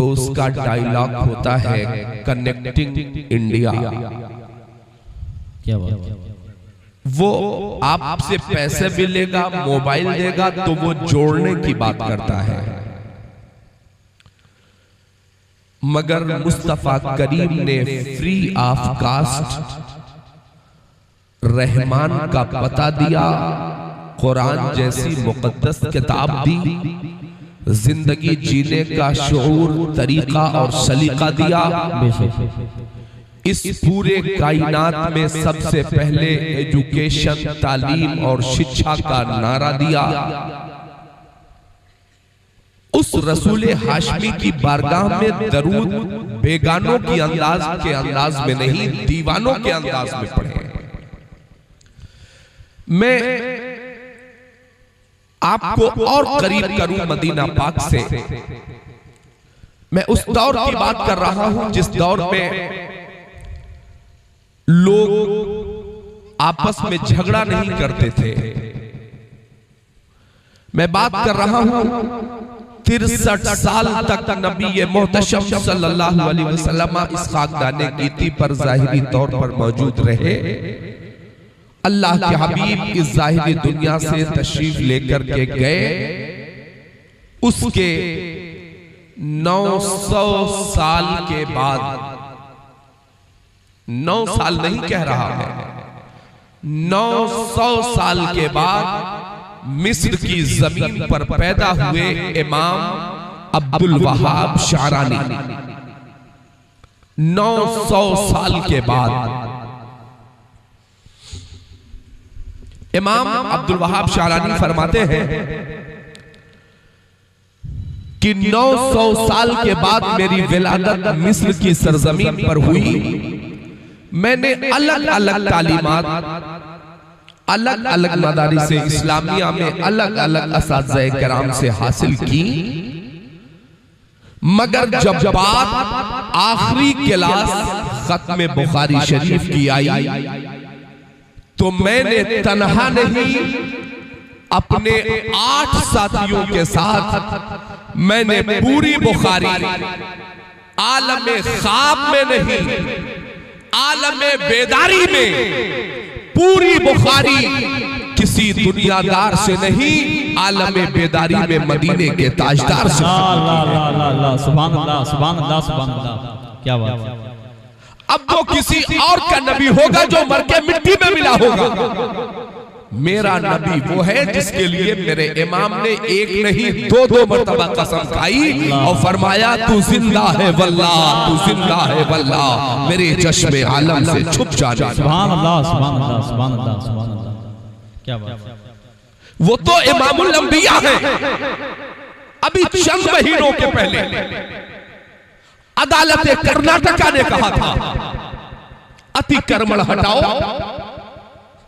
तो उसका डायलॉग होता है कनेक्टिंग इंडिया। क्या बात। वो आपसे पैसे भी लेगा, मोबाइल देगा, तो वो जोड़ने की बात करता है। मगर मुस्तफा करीम ने फ्री ऑफ कास्ट रहमान का पता दिया, कुरान जैसी मुकद्दस किताब दी, जिंदगी जीने का शऊर, तरीका और सलीका दिया। इस पूरे कायनात में सबसे पहले एजुकेशन, तालीम और शिक्षा का नारा दिया। उस रसूल हाशमी की बारगाह में दरूद बेगानों की अंदाज में नहीं, दीवानों के अंदाज में पढ़े। मैं आपको और करीब करूं मदीना पाक से। मैं उस दौर की बात कर रहा हूं जिस दौर में लोग आपस में झगड़ा नहीं करते थे। मैं बात कर रहा हूं 63 साल तक नबी मोहतशम सल्लल्लाहु अलैहि वसल्लम इस खाकदाने कीती पर जाहिरी तौर पर मौजूद रहे। अल्लाह के हबीब इस जाहिरी दुनिया से तशरीफ लेकर के गए। उसके 900 साल के बाद, 9 साल नहीं कह रहा है, 900 साल के बाद मिस्र की जमीन पर पैदा हुए इमाम अब्दुल वहाब शारानी। 900 साल के बाद इमाम अब्दुल वहाब शारानी फरमाते हैं कि 900 साल के बाद मेरी विलादत मिस्र की सरजमीन पर हुई। मैंने अलग अलग तालीमात, अलग अलग मदारिस इस्लामिया में अलग अलग असातिज़े किराम से हासिल की। मगर जब बात आखिरी क्लास खत्म बुखारी शरीफ की आई तो मैंने तन्हा नहीं, अपने 8 साथियों के साथ मैंने पूरी बुखारी आलम ख्वाब में नहीं, आलम बेदारी में पूरी बुखारी किसी दुनियादार से नहीं, आलम बेदारी में मदीने के ताजदार से। सुभान अल्लाह, सुभान अल्लाह, सुभान अल्लाह। क्या बात। अब वो किसी और का नबी होगा जो मर के मिट्टी में मिला होगा। मेरा नबी वो है जिसके लिए मेरे इमाम ने एक नहीं 2-2 मरतबा कसम खाई और फरमाया तू जिंदा है वल्लाह, तू जिंदा है वल्लाह, मेरे चश्मे आलम से छुप जाने। सुभान अल्लाह, सुभान अल्लाह, सुभान अल्लाह, सुभान अल्लाह। क्या बात। वो तो इमामुल अंबिया है। अभी चंद महीनों के पहले अदालत कर्नाटका ने कहा था अतिक्रमण हटाओ,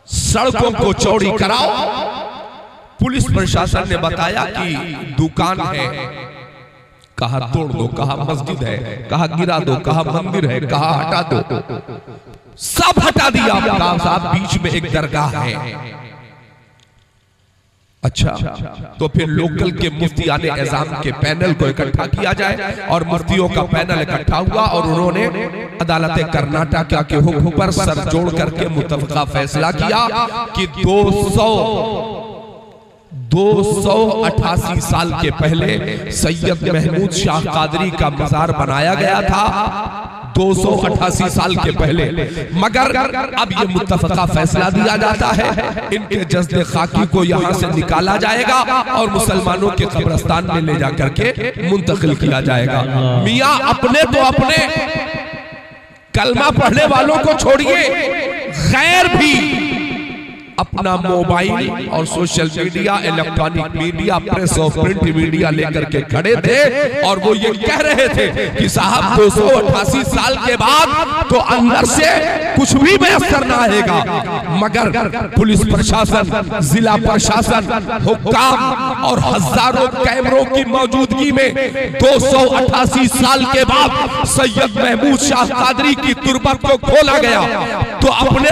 सड़कों को चौड़ी कराओ। पुलिस प्रशासन ने बताया कि दुकान है, कहा तोड़ दो, कहा मस्जिद है, कहा गिरा दो, कहा मंदिर है, कहा हटा दो, सब हटा दिया। साहब बीच में एक दरगाह है। अच्छा, तो फिर लोकल के मुफ्तियाने एजाम के पैनल को इकट्ठा किया जाए और मुफ्तियों का पैनल इकट्ठा हुआ और उन्होंने अदालत कर्नाटका के हुक्म पर सर जोड़ करके मुतफ़क़ा फैसला किया कि 288 साल के पहले सैयद महमूद शाह कादरी का मज़ार बनाया गया था, 288 साल के पहले। मगर अब ये मुत्तफ़क़ा फैसला दिया जाता है इनके जस्द खाकी को यहाँ से निकाला जाएगा और मुसलमानों के कब्रिस्तान में ले जाकर के मुंतकिल किया जाएगा। मियाँ अपने तो अपने कलमा पढ़ने वालों को छोड़िए, गैर भी अपना मोबाइल और social media, electronic media, press और प्रिंट मीडिया लेकर के खड़े थे और वो ये कह रहे थे कि साहब 288 साल के बाद तो अंदर से कुछ भी मैसर ना आएगा। मगर पुलिस प्रशासन, जिला प्रशासन, हुक्काम और हजारों कैमरों की मौजूदगी में 288 साल के बाद सैयद महमूद शाह कादरी की तुरबत को खोला गया। तो अपने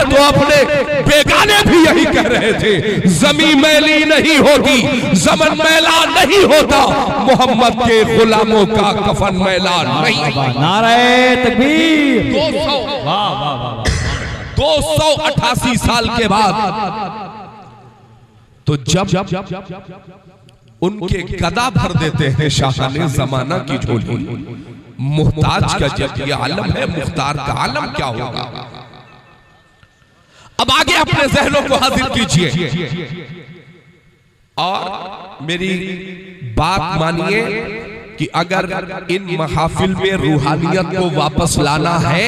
बेगाने भी यही कह रहे थे, जमीन मैली नहीं होती, जमन मैला नहीं होता, मोहम्मद के गुलामों का कफन मैला नहीं। नारे तकबीर। 288 साल के बाद तो जब उनके गदा भर देते हैं शाहाने जमाना की झोली, मुहताज का जब ये आलम है, मुख्तार का आलम क्या होगा। अब आगे अपने जहनों को हाजिर कीजिए और मेरी बात मानिए कि अगर इन महाफिल में रूहानियत को वापस लाना है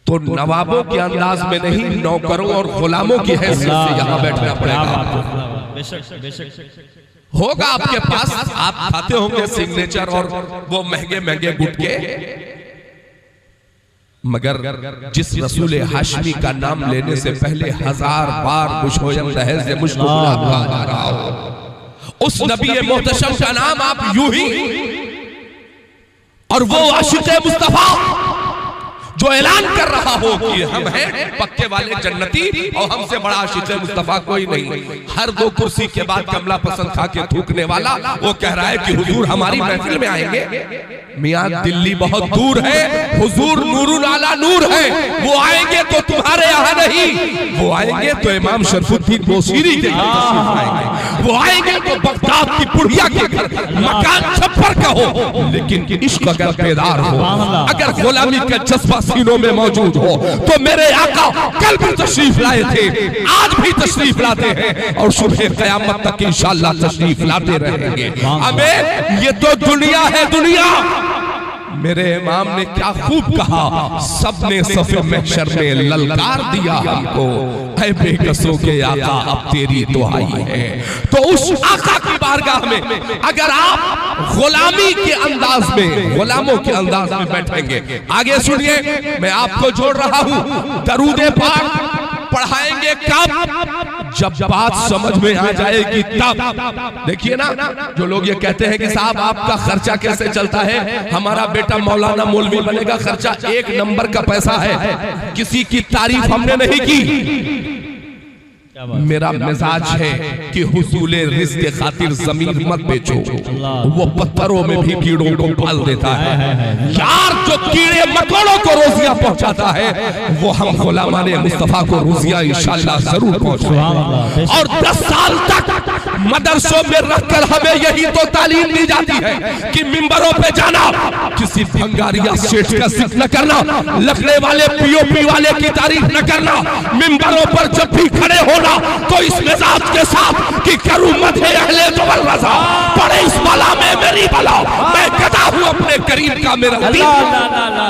तो नवाबों के अंदाज में नहीं, नौकरों और गुलामों की हैसियत से यहां बैठना पड़ेगा। होगा आपके पास, आप खाते होंगे सिग्नेचर और वो महंगे महंगे गुटके, मगर जिस रसूल हाशमी का नाम लेने से पहले 1000 बार खुशोयम दहेज से मुश्किल रहा हो, उस नबी मोहतशम का नाम आप यूं ही, और वो आशिक़े मुस्तफा जो ऐलान कर रहा हो कि हम हैं पक्के वाले जन्नती और हमसे बड़ा आशिक़े मुस्तफा कोई नहीं, हर 2 कुर्सी के बाद कमला पसंद खा के थूकने वाला वो कह रहा है कि हुजूर हमारी महफिल में आएंगे। मियां दिल्ली बहुत दूर है, हुजूर नूरुल आला नूर है, वो आएंगे तो तुम्हारे यहाँ नहीं, वो आएंगे तो इमाम शरफुद्दीन बोसीरी के घर तशरीफ लाएंगे, वो आएंगे तो बगदाद की बुढ़िया के घर, मकान छप्पर का हो, लेकिन इश्क अगर बेदार हो, अगर गुलामी का जज्बा सीनों में मौजूद हो, तो मेरे आका कल भी तशरीफ लाए थे, आज भी तशरीफ लाते हैं और सुबह क़यामत तक इंशाअल्लाह तशरीफ लाते रहेंगे। हमें ये तो दुनिया है, दुनिया। मेरे इमाम ने क्या खूब कहा, सबने सफ़े महशर में ललकार दिया हमको, ऐ बेकसों के आका अब तेरी दुआई है। तो उस आका की बारगाह में अगर आप गुलामी के अंदाज में, गुलामों के अंदाज में बैठेंगे, आगे सुनिए, मैं आपको जोड़ रहा हूं, दरूदे पाक पढ़ाएंगे कब, जब बात समझ में आ जाएगी तब। देखिए ना, जो लोग ये कहते हैं कि साहब आपका खर्चा कैसे चलता है, हमारा बेटा मौलाना मौलवी बनेगा, खर्चा 1 नंबर का पैसा है, किसी की तारीफ हमने नहीं की। मेरा मिजाज है कि हुसूले रिज़्क़ के खातिर ज़मीन मत बेचो, वो पत्थरों में भी कीड़ों को पाल देता है। यार जो कीड़े मकोड़ों को रोजियां पहुंचाता है, वो हम गुलामाने मुस्तफा को रोजियां इंशाअल्लाह जरूर पहुंचाएंगे। और 10 साल तक मदरसों में रखकर हमें यही तो तालीम दी जाती है कि मिंबरों पे जाना, किसी भंगारिया सेठ का जिक्र न करना, लखने वाले पीओपी वाले की तारीफ न करना, मिंबरों पर जब भी खड़े होना तो इस मिजाज के साथ कि करूं मदहे अहले जुबल रज़ा, पड़े इस बला में मेरी बला, मैं गदा हूं अपने करीम का मेरा दीन।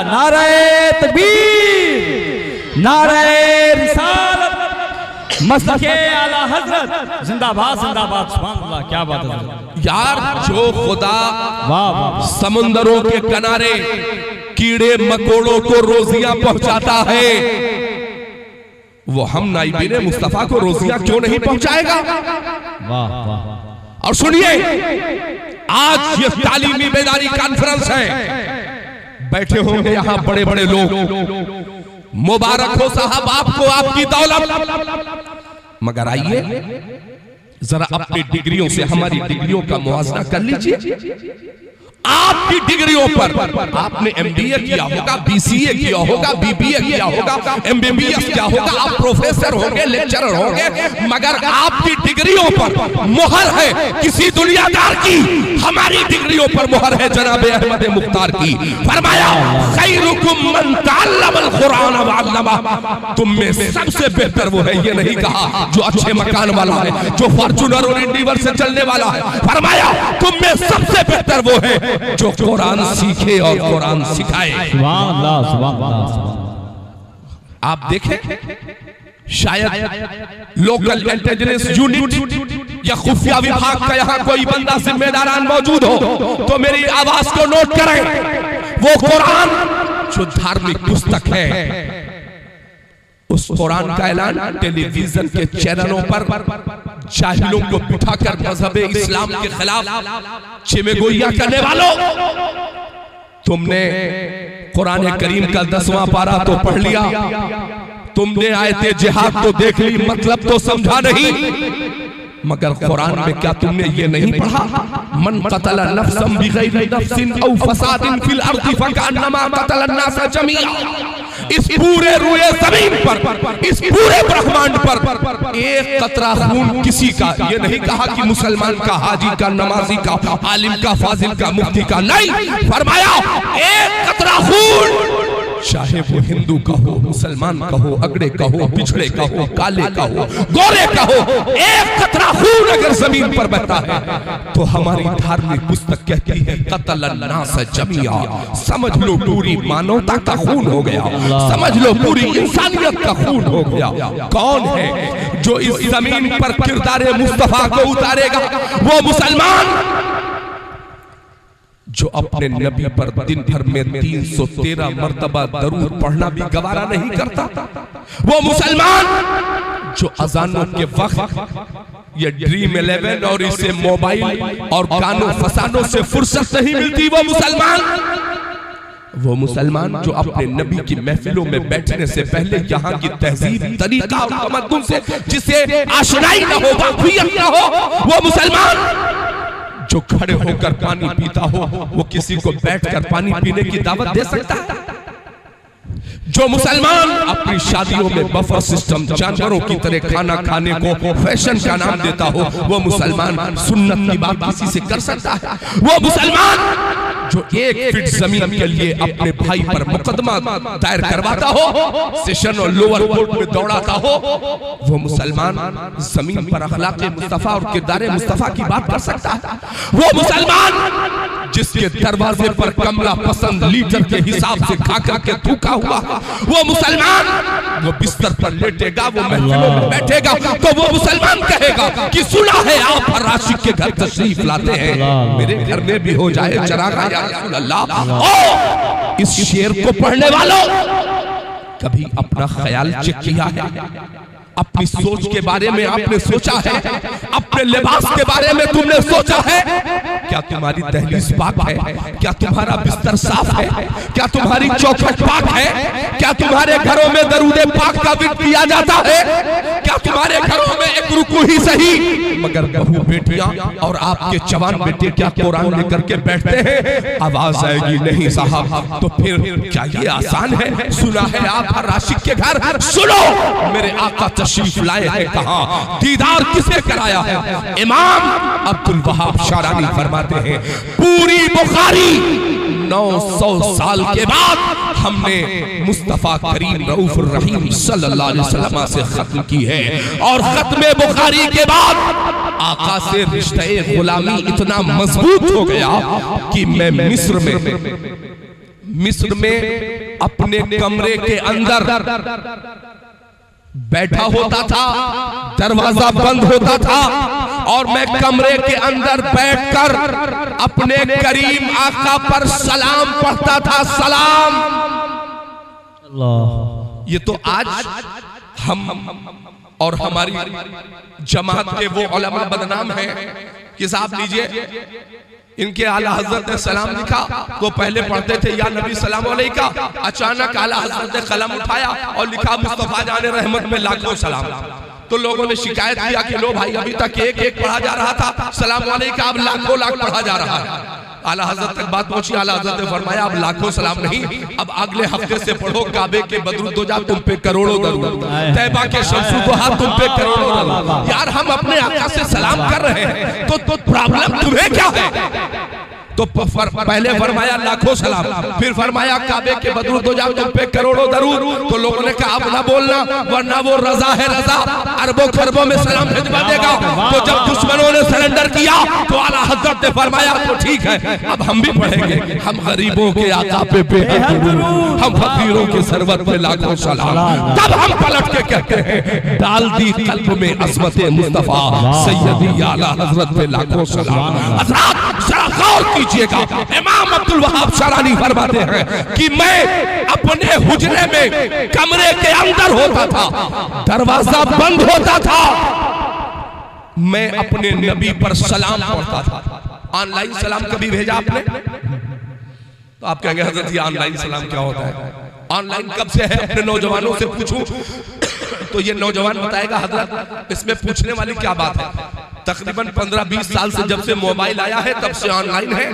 नारे तकबीर, नारे रिसालत, मसलके आला हजरत, जिंदाबाद जिंदाबाद, सुभान अल्लाह, क्या बात है यार। जो खुदा समुंदरों के किनारे कीड़े मकोड़ों को रोजियां पहुंचाता है, वो हम नाइबीने मुस्तफा को रोजियां क्यों नहीं पहुंचाएगा। वाह वाह। और सुनिए, आज ये तालीमी बेदारी कॉन्फ्रेंस है, बैठे होंगे यहाँ बड़े बड़े लोग, मुबारक हो साहब आपको आपकी दौलत, मगर आइए जरा अपनी डिग्रियों से हमारी डिग्रियों का मुआवजा कर लीजिए। आपकी डिग्रियों पर आपने एमबीए किया होगा, बीसीए किया होगा, बीबीए किया होगा, एमबीबीएस किया होगा, आप प्रोफेसर होंगे, लेक्चरर होंगे, मगर आपकी डिग्रियों पर मुहर है किसी दुनियादार की, हमारी डिग्रियों पर मुहर है जनाब अहमद मुख्तार की। फरमाया खैरुकुम मन तअल्लमल कुरान व अल्लमा, तुम में सबसे बेहतर वो है, ये नहीं कहा जो अच्छे मकान वाला है, जो फॉर्च्यूनर और इंडिवर से चलने वाला है, फरमाया तुम में सबसे बेहतर वो है जो कुरान सीखे और कुरान सिखाए। सुभान अल्लाह, सुभान अल्लाह। आप देखें, शायद लोकल इंटेलिजेंस यूनिट या खुफिया विभाग का यहाँ कोई बंदा जिम्मेदारान मौजूद हो तो मेरी आवाज को नोट करें। वो कुरान जो धार्मिक पुस्तक है, उस कुरान का ऐलान टेलीविजन के चैनलों पर जाहिलों को बिठाकर मजहब इस्लाम के खिलाफ चिमेगोइयां करने वालों, तुमने कुरान करीम का 10वां पारा तो पढ़ लिया, तुमने आयते जिहाद तो देख ली, मतलब तो समझा नहीं। मगर कुरान में क्या तुमने ये नहीं पढ़ा, मन कतला नफ्सन बिगैरि नफ्सिन औ फसादिन फिल अर्दि फकअन्नमा कतला अन्नास जमीआ। इस पूरे रुए जमीन पर, इस पूरे ब्रह्मांड पर एक कतरा खून किसी का, ये नहीं कहा कि मुसलमान का, हाजी का, नमाजी का, आलिम का, फाजिल का, मुफ्ती का, नहीं, फरमाया एक कतरा खून, चाहे वो हिंदू का हो, मुसलमान का हो, अगड़े का हो, पिछड़े का हो, काले का हो, गोरे का हो, एक कतरा खून अगर जमीन पर बहता है तो हमारी धार्मिक पुस्तक कहती है कतल अन्नास जमीआ। समझ लो पूरी मानवता का खून हो गया, समझ लो पूरी इंसानियत का खून हो गया। कौन है जो इस जमीन पर किरदारे मुस्तफा को उतारेगा? वो मुसलमान जो अपने नबी पर दिन भर में 313 मर्तबा दरूद पढ़ना भी गवारा नहीं करता। वो मुसलमान जो अजानों के वक्त ये ड्रीम 11 और इसे मोबाइल और गानों फसानों से फुर्सत नहीं मिलती। वो मुसलमान जो अपने नबी की महफिलों में बैठने से पहले यहाँ की तहजीब, तरीका और तमद्दुन से जिसे आशनाई न हो, वाक़ियत न हो, वो मुसलमान जो खड़े होकर पानी पीता हो, वो किसी को बैठकर पानी पीने की दावत दे सकता है? जो मुसलमान अपनी शादियों में बफर सिस्टम, जानवरों की तरह खाना खाने को फैशन का नाम देता हो, वो मुसलमान सुन्नत की बात किसी से कर सकता है? वो मुसलमान जो 1 फीट जमीन के लिए अपने भाई पर मुकदमा दायर करवाता हो, सेशन और लोअर कोर्ट में दौड़ाता हो, वो मुसलमान जमीन पर अखलाक़े मुस्तफा और किरदारे मुस्तफा की बात कर सकता है? वो मुसलमान जिसके दरवाजे पर कमला पसंद लीटर के हिसाब से खाकर के थूका हुआ, वो मुसलमान वो बिस्तर पर लेटेगा, वो महफिलों में बैठेगा तो वो मुसलमान कहेगा कि सुना है आप हर आशिक के घर तशरीफ लाते हैं, मेरे घर में भी हो जाए चरागा या रसूल अल्लाह। ओ इस शेर को पढ़ने वालों, कभी अपना ख्याल चेक किया है? अपनी सोच के बारे में आपने सोचा है? अपने लिबास के बारे में तुमने सोचा है? क्या तुम्हारी दहलीज पाक है? क्या तुम्हारा बिस्तर साफ है? क्या तुम्हारी चौखट पाक है? क्या तुम्हारे घरों में दरूदे पाक का विद किया जाता है? क्या तुम्हारे घरों में एक रुकू ही सही मगर बहू बेटियां और आपके जवान बेटे क्या कुरान लेकर के बैठते हैं? आवाज आएगी नहीं साहब, तो फिर क्या ये आसान है? सुना है आप हर आशिक के घर, सुनो मेरे आका तशरीफ लाए हैं, कहां दीदार किसे कराया है? इमाम अब्दुल वहाब शारानी फरमाते हैं पूरी बुखारी 900 साल के बाद हमने मुस्तफा करीम रऊफुर रहीम सल्लल्लाहु अलैहि वसल्लम से खत्म की है, और खत्मे बुखारी के बाद आका से रिश्ते गुलामी इतना मजबूत हो गया कि मैं मिस्र में अपने कमरे के अंदर बैठा होता था, दरवाजा बंद होता था और मैं कमरे के अंदर बैठकर अपने करीम आका पर सलाम पढ़ता था। सलाम अल्लाह। ये तो आज हम और हमारी जमात के वो उलमा बदनाम हैं कि साहब लीजिए इनके आला हजरत ने सलाम लिखा तो पहले पढ़ते थे या नबी सलाम अलैका, अचानक आला हजरत ने कलम उठाया और लिखा मुस्तफा जाने रहमत में लाखों सलाम। तो लोगों ने शिकायत किया कि लो भाई अभी तक एक एक पढ़ा जा रहा था सलाम अलैका, अब लाखों लाख पढ़ा जा रहा है। आला हजरत तक बात पहुंची, आला हजरत ने फरमाया अब लाखों सलाम नहीं, अब अगले हफ्ते से पढ़ो काबे के बदरुद्दोजा तुम पे करोड़ों दरूद, तैबा के शमसुद्दोहा तुम पे करोड़ों दरूद। यार हम अपने आका से सलाम कर रहे हैं तो प्रॉब्लम तुम्हें क्या है? तो पहले फरमाया लाखों सलाम, फिर फरमाया काबे के बदरुद्दोजा तुम पे करोड़ों दरूद। तो लोगों ने कहा अब ना बोलना वरना वो रजा है रजा, अरबों खरबों में सलाम भिजवा देगा। तो जब दुश्मनों ने सरेंडर किया तो आला हजरत ने फरमाया तो ठीक है अब हम भी पढ़ेंगे, हम गरीबों के आका पे बेहद दुरूद, हम फकीरों के सरवत पे लाखों सलाम। तब हम पलट के कहते हैं डाल दी कल्ब में अज़मत मुस्तफा सैयदी आला हजरत पे लाखों सलाम। हजरत जरा गौर कीजिएगा, इमाम अब्दुल वहाब शारानी फरमाते हैं कि मैं अपने हुजरे में कमरे के अंदर होता था, दरवाजा बंद होता था, मैं अपने नबी पर सलाम पढ़ता था। ऑनलाइन सलाम कभी भेजा आपने? तो आप कहेंगे हजरत ये ऑनलाइन सलाम क्या होता है? ऑनलाइन कब से है अपने नौजवानों से पूछूं तो ये नौजवान बताएगा हजरत इसमें पूछने वाली क्या बात है, तकरीबन 15-20 साल से जब से मोबाइल आया है तब से ऑनलाइन है।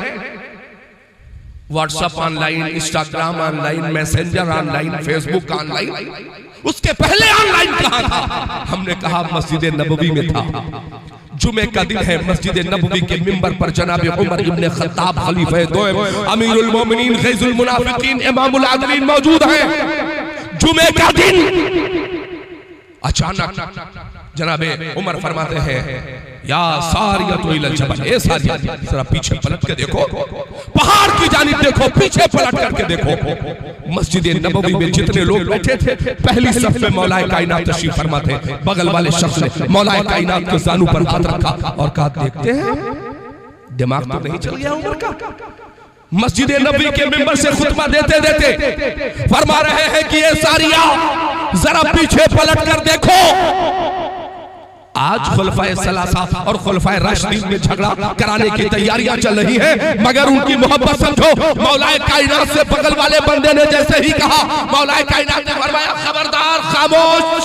WhatsApp online, Instagram online, messenger online, Facebook online. उसके पहले ऑनलाइन कहां था? हमने कहा मस्जिद नबवी में था। जुमे का दिन है, मस्जिद नबवी के मिंबर पर जनाब उमर इब्न खत्ताब खलीफे दोम अमीरुल मोमिनीन गैजुल मुनाफिकीन इमामुल आदिलीन मौजूद हैं। जुमे का दिन अचानक जनाबे उमर फरमाते हैं या सारिया तो इलल जबल, ए सारिया जरा पीछे पलट के देखो, पहाड़ की जानिब देखो, पीछे पलट करके देखो। मस्जिद नबवी में जितने लोग बैठे थे पहली सफ में मौलाए कायनात तशरीफ फरमा थे। बगल वाले शख्स ने मौलाए कायनात के जानू पर हाथ रखा और कहा देखते हैं दिमाग तो नहीं चल गया उमर का। मस्जिद नबवी के मिंबर से खुतबा देते देते फरमा रहे हैं कि ये सारिया जरा पीछे पलट कर देखो। आज खुलफाए सलासा और खुलफाए राशिदीन में झगड़ा कराने की तैयारियां चल रही हैं, मगर उनकी मोहब्बत समझो। मौलाए कायनात से बगल वाले बंदे ने जैसे ही कहा, मौलाए कायनात ने फरमाया खबरदार खामोश।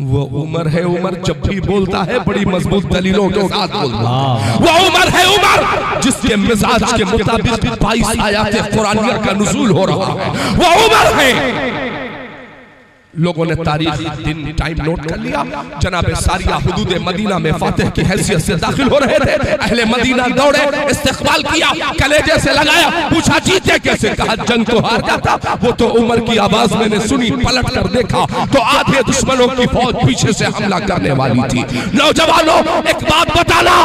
वो उमर है, उमर जब भी बोलता है बड़ी मजबूत दलीलों के साथ बोलता है। वो उमर है, उमर जिसके मिजाज के मुताबिक 22 आयात कुरानिया का नुज़ूल हो रहा है। वो उमर है। लोगों ने तारीख, दिन, टाइम नोट कर लिया। जनाब सारिया हुदूद मदीना में फातिह की हैसियत से दाखिल हो रहे थे। अहले मदीना दौड़े, इस्तकबाल किया, कलेजे से लगाया, पूछा जीते कैसे? कहा जंग तो हार जाता। वो तो उमर की आवाज मैंने सुनी, पलट कर देखा तो आधे दुश्मनों की फौज पीछे से हमला करने वाली थी। नौजवानों एक बात बताना,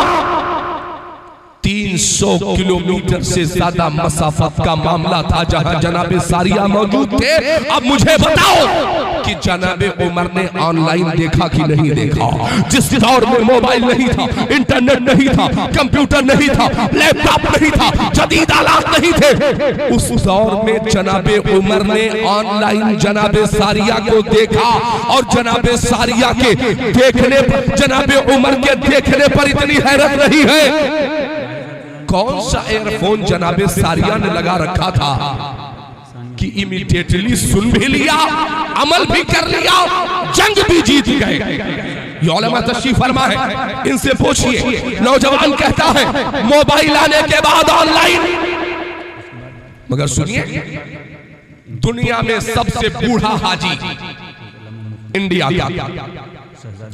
300 किलोमीटर से ज्यादा मसाफत का मामला था जहां जनाब सारिया मौजूद थे। अब मुझे बताओ कि जनाब उमर ने ऑनलाइन देखा कि नहीं देखा? जिस दौर में मोबाइल नहीं था, इंटरनेट नहीं था, कंप्यूटर नहीं था, लैपटॉप नहीं था, जदीद आलात नहीं थे, उस दौर में जनाब उमर ने ऑनलाइन जनाब सारिया को देखा। और जनाब सारिया के देखने पर, जनाब उमर के देखने पर इतनी हैरत रही है। कौन सा एयरफोन जनाबे सारिया ने लगा रखा था कि इमीडिएटली सुन भी लिया, अमल भी कर लिया, जंग भी जीत गए। ये उलमा तशरीफ फरमा है, इनसे पूछिए। नौजवान कहता है मोबाइल आने के बाद ऑनलाइन, मगर सुनिए दुनिया में सबसे बूढ़ा हाजी इंडिया का,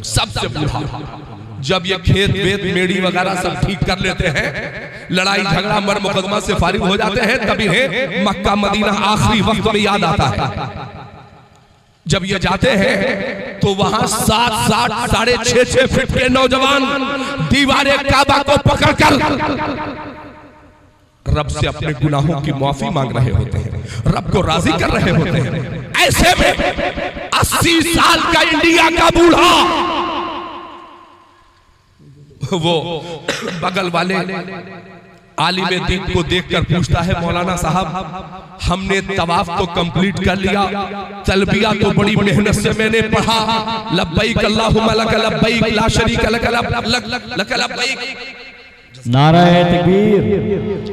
सबसे बूढ़ा। जब ये खेत वेत मेड़ी वगैरह सब ठीक कर लेते हैं, लड़ाई झगड़ा मर मुकदमा से फारिग हो जाते हैं, तभी है मक्का मदीना आखिरी वक्त में याद आता है। जब ये जाते हैं तो वहां 7-7, 6.5 फीट के नौजवान दीवारे काबा को पकड़कर रब से अपने गुनाहों की माफी मांग रहे होते हैं, रब को राजी कर रहे होते हैं। ऐसे में 80 साल का इंडिया का बूढ़ा वो बगल वाले आलिम दीन को देखकर पूछता है मौलाना साहब हमने तवाफ तो कंप्लीट कर लिया, तलबिया तो बड़ी मेहनत से मैंने पढ़ा, लब्बैक अल्लाहुम्मा लक लब्बैक ला शरीका लक लक लब्बैक। नाराए तकबीर,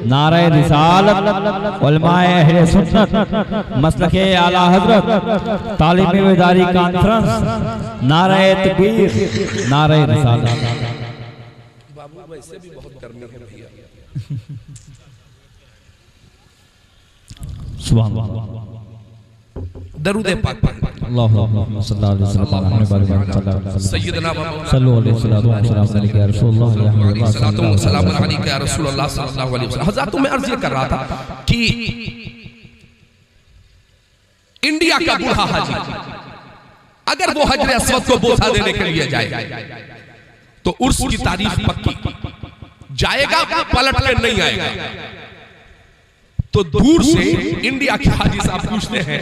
नाराए रिसालत, उलमाए अहले सुन्नत, मसलके आला हजरत, तालीम बेदारी कॉन्फ्रेंस, नाराए तकबीर, नाराए रिसालत। बाबू वैसे भी बहुत गर्मी है भैया। सुभान अल्लाह। दरूद पाक अल्लाहुम्मा सल्लल्लाहु अलैहि वसल्लम सय्यदना सल्लल्लाहु अलैहि वसल्लम या रसूलुल्लाह या रसूलुल्लाह सल्लल्लाहु अलैहि वसल्लम। हज़रत मैं अर्ज़ कर रहा था कि इंडिया का बूढ़ा हाजी अगर वो हजर अस्वद को बोसा देने के लिए जाए तो उर्स की तारीख पक्की, जाएगा पलट कर नहीं आएगा। तो दूर से इंडिया के हाजी साहब पूछते हैं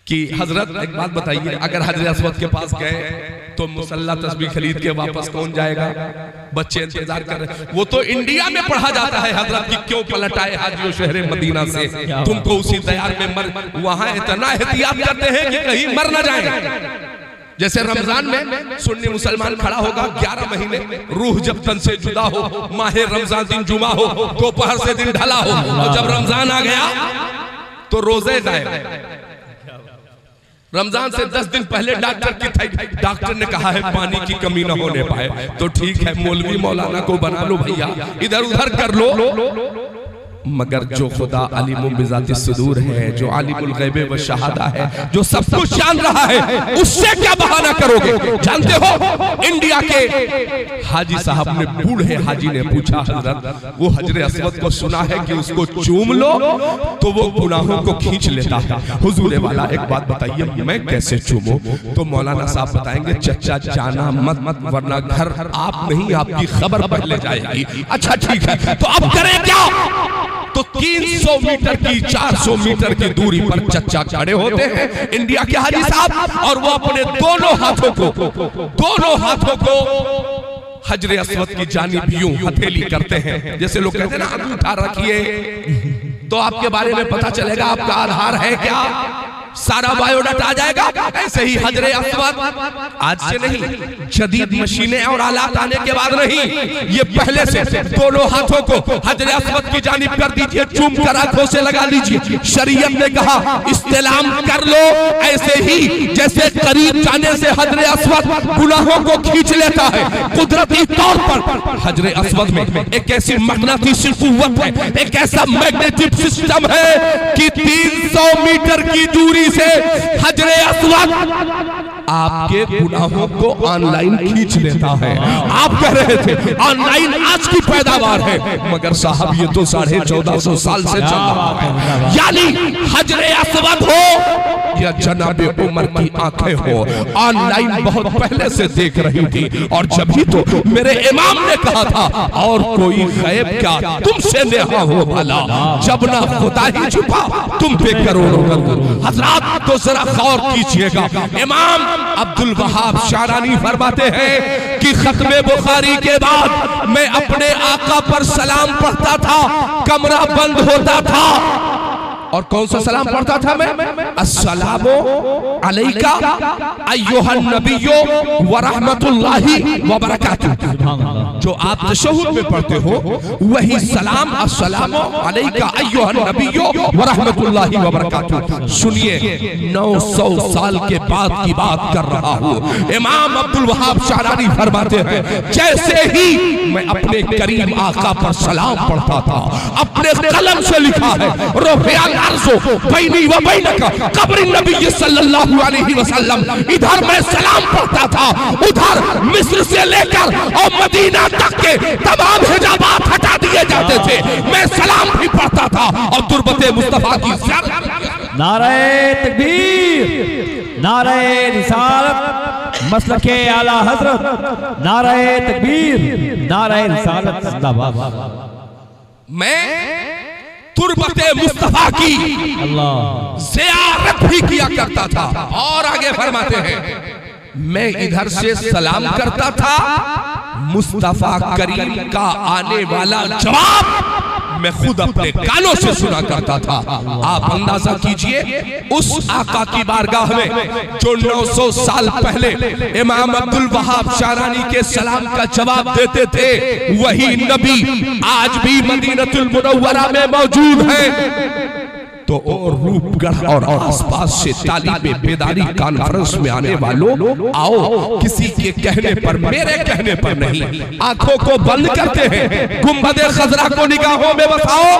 कि हजरत एक बात बताइए, अगर हजरत अस्वद के पास गए तो मुसल्ला तस्बीह खरीद के वापस कौन जाएगा? बच्चे इंतजार कर रहे। वो तो इंडिया में पढ़ा जाता है हजरत की क्यों पलट आए हाजियों शहर मदीना से, तुमको उसी दयार में मर। वहां इतना एहतियात करते हैं कि कहीं मर ना जाए। जैसे रमजान में सुन्नी मुसलमान खड़ा होगा 11 महीने, रूह जब तन से जुदा हो, माहे रमजान दिन जुमा हो, दोपहर से दिन ढला हो, तो जब रमजान आ गया तो रोजे गायब। रमजान से 10 दिन पहले डॉक्टर की थी, डॉक्टर ने कहा है पानी की कमी ना होने पाए, तो ठीक है मौलवी मौलाना को बना लो भैया, इधर उधर कर लो। मगर जो खुदा अलीमुम बिज़ाति सुदूर है, जो आलिमुल गैब व शहादा है, जो सब कुछ जान रहा है, उससे क्या बहाना करोगे? जानते हो इंडिया के हाजी साहब ने, बूढ़े हाजी ने पूछा, हजरत वो हजरे अस्वद को सुना है कि उसको चूम लो तो वो गुनाहों को खींच लेता है, हुजूर वाला एक बात बताइए मैं कैसे चूमूं? तो मौलाना साहब बताएंगे चचा जाना मत मत, वरना घर आप नहीं आपकी खबर पहले जाएगी। अच्छा ठीक है, तो अब करें क्या? तो 300 मीटर की 400 मीटर की दूरी पर चचा खड़े होते हैं इंडिया के हाजी साहब, और वो अपने दोनों हाथों को हजरे अस्वद की जानिब यूं हथेली करते हैं, जैसे लोग कहते हैं ना अंगूठा रखिए तो आपके बारे में पता चलेगा आपका आधार है क्या, सारा बायोडाटा आ जाएगा। ऐसे ही हजरे अस्वद आज से नहीं, जदीद मशीनें और आलात आने के बाद नहीं, ये पहले से दोनों हाथों को हजरे अस्वद की जानिब कर दीजिए, चूम कर आंखों से लगा लीजिए। शरीयत ने कहा इस्तेलाम कर लो, ऐसे ही जैसे करीब जाने से हजरे अस्वद गुनाहों को खींच लेता है, कुदरती तौर पर हजरे अस्वद में एक ऐसी मगनातीसी कुव्वत है, एक ऐसा मैग्नेटिक सिस्टम है कि 300 मीटर की दूरी से हजरे अस्वद आपके गुनाहों को ऑनलाइन खींच लेता है। आप कह रहे थे ऑनलाइन आज की पैदावार है, मगर साहब ये तो 1450 साल से चल रहा है। यानी हजरे अस्वद हो या जनाबे उमर की आंखें हो, ऑनलाइन बहुत पहले से देख रही थी। और जब ही तो मेरे इमाम ने कहा था और कोई गैब क्या तुमसे नेहा हो भला, जब ना खुदा ही छुपा तुम पे करोड़ों करोड़। हजरात तो जरा गौर कीजिएगा, इमाम अब्दुल वहाब शारानी फरमाते हैं कि खत्मे बुखारी के बाद मैं अपने आका पर सलाम पढ़ता था, कमरा बंद होता था। और कौन सा सलाम पढ़ता था मैं? अस्सलामु अलैका अय्युहन नबिय्यो व रहमतुल्लाहि व बरकातुहू। जो आप तशहुद में पढ़ते हो वही सलाम, अस्सलामु अलैका अय्युहन नबिय्यो व रहमतुल्लाहि व बरकातुहू। सुनिए 900 साल के बाद की बात कर रहा हूँ। इमाम अब्दुल वहाब शारानी फरमाते हैं जैसे ही मैं अपने करीम आका पर सलाम पढ़ता था, अपने कलम से लिखा है रुफ़िअल अर्ज़ु बैनी व बैनका क़ब्र नबी सल्लल्लाहु अलैहि वसल्लम। इधर मैं सलाम पढ़ता था, उधर मिस्र से लेकर और मदीना तक के तमाम हिजाबात हटा दिए जाते थे। मैं सलाम भी पढ़ता था और तुरबते मुस्तफा की नारे तकबीर, नारे रिसालत, मसलके आला हजरत, नारे तकबीर, नारे रिसालत जिंदाबाद। मैं तुरबते मुस्तफा की ज़ियारत भी किया करता था। और आगे फरमाते हैं मैं इधर से सलाम करता था, मुस्तफा करीम का आने वाला जवाब मैं खुद अपने कानों से सुना करता था। आप अंदाजा कीजिए उस आका की बारगाह में जो 900 साल पहले इमाम अब्दुल वहाब शारानी के सलाम का जवाब देते थे, वही नबी आज भी मदीनतुल मुनव्वरा में मौजूद है। तो और रूपगढ़ और आसपास से तालीबे बेदारी कॉन्फ्रेंस में आने वालों, आओ किसी के कहने पर, मेरे कहने पर नहीं, आंखों को बंद करते हैं, गुंबदे खजरा को निगाहों में बसाओ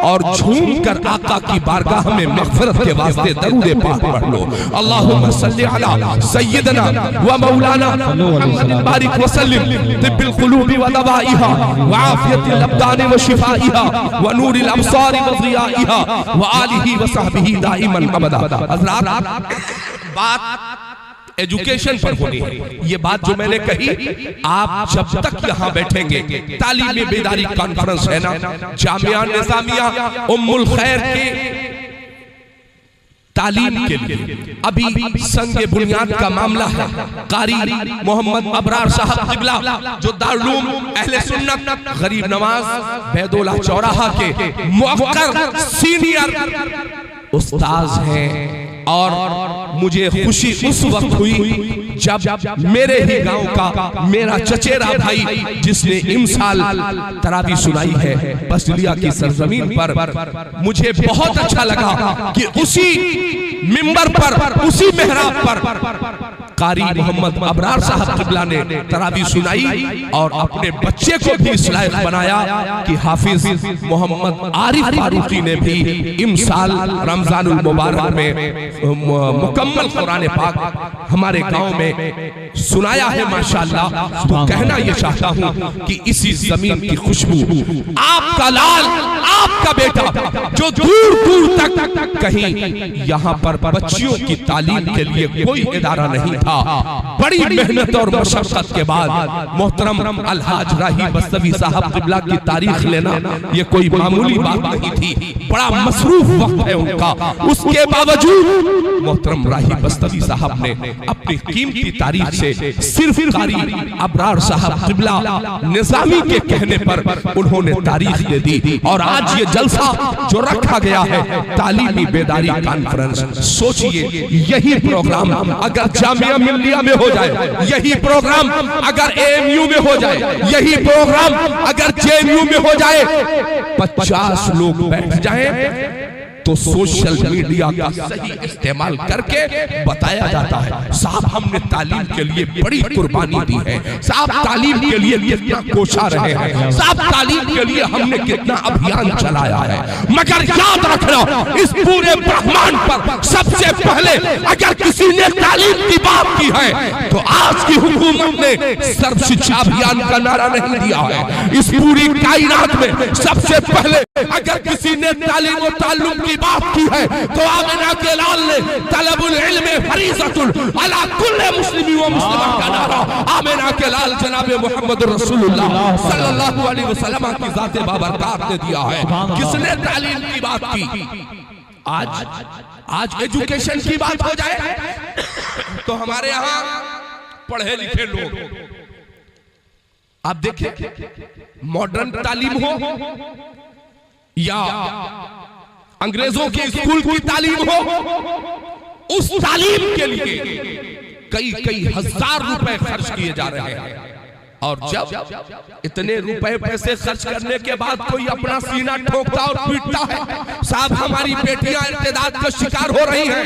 और झूम कर आका की बारगाह में मग़फ़िरत के वास्ते दरूद पाक पढ़ लो। अल्लाहुम्मा सल्लि अला सय्यिदना व मौलाना मुहम्मद बारिक व सल्लिम तिब्बिल क़ुलूबि व दवाइहा व आफ़ियतिल अब्दानि व शिफ़ाइहा व नूरिल अब्सारि व ज़ियाइहा व आलिही व सहबिही दाइमन अबदा। हज़रात बात एजुकेशन पर होनी है। ये बात जो मैंने कही, आप जब तक यहाँ बैठेंगे, तालीम बेदारी कॉन्फ्रेंस है ना, जामिया निज़ामिया उम्मुल खैर के तालीम के लिए अभी संगे बुनियाद का मामला है। कारी मोहम्मद अबरार साहब क़िबला जो दारुल अहले सुन्नत गरीब नवाज बैदुल्लाह चौराहा के मुअक्कर सीनियर उस्ताद हैं, और मुझे खुशी उस वक्त हुई जब मेरे ही गांव का मेरा चचेरा भाई जिसने इमसाल तरावी सुनाई है बसलिया की सरजमीन पर, मुझे बहुत अच्छा लगा कि उसी मिंबर पर, उसी मेहराब पर कारी मोहम्मद अबरार साहब किबला ने तरावी सुनाई और अपने बच्चे को भी इस लायक बनाया कि हाफिज मोहम्मद आरिफ फारूकी ने भी इमसाल रमजानुल मुबारक में मुकम्मल कुरान पाक हमारे गांव में सुनाया है माशाअल्लाह। तो कहना यह चाहता हूं कि इसी जमीन की खुशबू, आपका लाल, आपका बेटा जो दूर दूर तक कहीं यहाँ पर बच्चियों की तालीम के लिए कोई इदारा नहीं था, बड़ी मेहनत और मशक्कत के बाद मोहतरम अलहाज राही बस्तवी साहब किबला की तारीख लेना ये कोई मामूली बात नहीं थी, बड़ा मसरूफ वक्त है उनका। उसके बावजूद मोहतरम राही बस्तवी साहब ने अपनी कीमती तारीख से सिर्फ कारी अबरार साहब किबला निजामी के कहने पर उन्होंने तारीख दे दी। और आज ये जलसा जो रखा गया है तालीमी बेदारी कॉन्फ्रेंस, सोचिए यही प्रोग्राम अगर जामिया मिल्लिया में हो जाए, यही प्रोग्राम अगर एएमयू में हो जाए, यही प्रोग्राम अगर जेएनयू में हो जाए, 50 लोग बैठ जाएं तो सोशल मीडिया का सही इस्तेमाल करके बताया जाता है साहब हमने तालीम के लिए बड़ी कुर्बानी दी है, साहब तालीम के लिए कितना कोशा रहे हैं, साहब तालीम के लिए हमने कितना अभियान चलाया है। मगर याद रखना इस पूरे ब्रह्मांड पर सबसे पहले अगर किसी ने तालीम की बात की है तो आज की हुकूमत ने सर्व शिक्षा अभियान का नारा नहीं दिया है। इस पूरी कायनात में सबसे पहले अगर किसी ने तालीम और ताल्लुम की बात की है तो आमिना के लाल ने तलबुल इल्म फरीज़तुन अला कुल्ले मुस्लिमी व मुस्लिमा का नारा आमिना के लाल जनाब मोहम्मद रसूलुल्लाह सल्लल्लाहु अलैहि वसल्लम की जाते बाबरकत ने दिया है। किसने तालीम की बात की? आज एजुकेशन की बात हो जाए तो हमारे यहाँ पढ़े लिखे लोग, आप देखिए मॉडर्न तालीम हो या अंग्रेजों के स्कूल की तालीम हो, उस तालीम के लिए कई हजार रुपए खर्च किए जा रहे हैं। और जब इतने रुपए पैसे खर्च करने के बाद कोई अपना सीना ठोकता और पीटता है साहब हमारी बेटियां इर्तिदाद का शिकार हो रही हैं,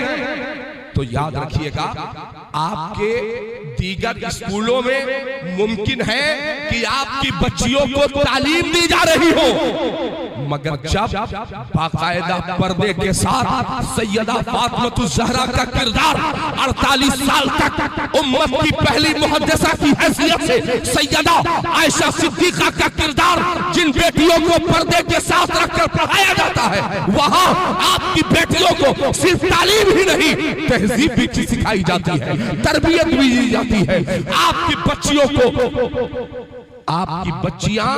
तो याद रखिएगा आपके दीगर स्कूलों में मुमकिन है कि आपकी बच्चियों को तालीम दी जा रही हो, मगर जब बाकायदा पर्दे के साथ सैयदा फातिमा ज़हरा का किरदार 48 साल तक उम्मत की पहली मुहद्दिसा की हैसियत से सैयदा आयशा सिद्दीका का किरदार जिन बेटियों को पर्दे के साथ रखकर पढ़ाया जाता है, वहां आपकी बेटियों को सिर्फ तालीम ही नहीं तहजीब भी सिखाई जाती है, तरबियत भी दी जाती है। आपकी बच्चियों को, आपकी बच्चियां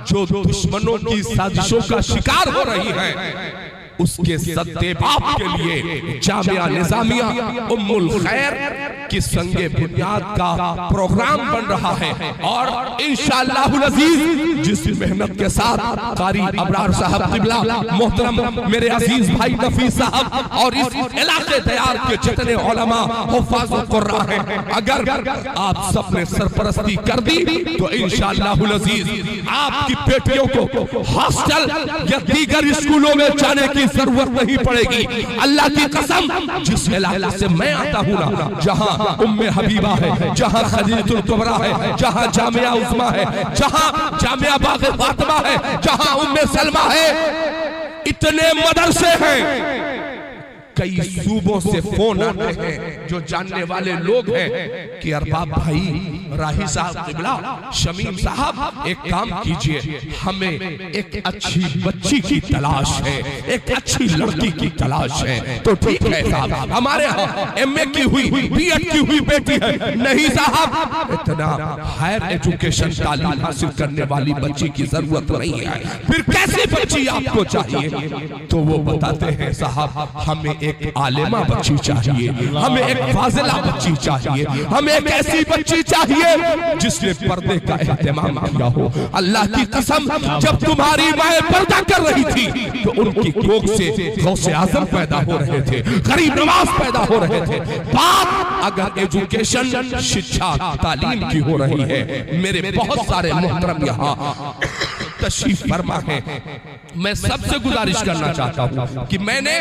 जो दुश्मनों की साजिशों का शिकार हो रही हैं उसके सद्देबाप के लिए जामिया निजामिया उम्मुल खैर की संगे बुनियाद का प्रोग्राम बन रहा है। और इंशाअल्लाहुल अजीज जिस मेहनत के साथ कारी अबरार साहब किबला मोहतरम मेरे अजीज भाई नफीस साहब और इस इलाके दयार के जितने उलमा हुफ्फाज़ कुर्रा हैं, अगर आप सब ने सरपरस्ती कर दी तो इंशाअल्लाहुल अजीज आपकी बेटियों को हॉस्टल या दीगर स्कूलों में जाने की जरूरत नहीं पड़ेगी। अल्लाह की कसम, जिस इलाके से मैं आता हूँ ना, जहाँ उम्मे हबीबा है, जहाँ खदीजतुल कुबरा है, जहाँ जामिया उस्मा है, जहाँ जामिया बाग़ फातिमा है, जहाँ उम्मे सलमा है, इतने मदरसे हैं, कई सूबों से फोन आते हैं जो जानने वाले लोग हैं कि अरबाब भाई, राही साहब किबला, शमीम साहब एक काम कीजिए, हमें एक अच्छी बच्ची की तलाश है, एक अच्छी लड़की की तलाश है। तो ठीक है साहब, हमारे यहाँ एमए की हुई, बीएड की हुई बेटी है, नहीं साहब इतना हायर एजुकेशन तालीम हासिल करने वाली बच्ची की जरूरत नहीं है, फिर कैसी बच्ची आपको चाहिए? तो वो बताते हैं साहब हमें एक आलिमा बच्ची चाहिए, हमें एक फाजिला बच्ची चाहिए, हमें एक ऐसी बच्ची चाहिए चाहिए जिसने पर्दे का एहतमाम किया हो। अल्लाह की कसम, जब तुम्हारी माए पर्दा कर रही थी तो उनकी कोख से गौसे आजम पैदा हो रहे थे, गरीब नवाज पैदा हो रहे थे। बात अगर एजुकेशन, शिक्षा, तालीम की हो रही है, मेरे बहुत सारे मोहतरम यहाँ तशरीफ फरमा है, मैं सबसे गुजारिश करना चाहता हूँ कि मैंने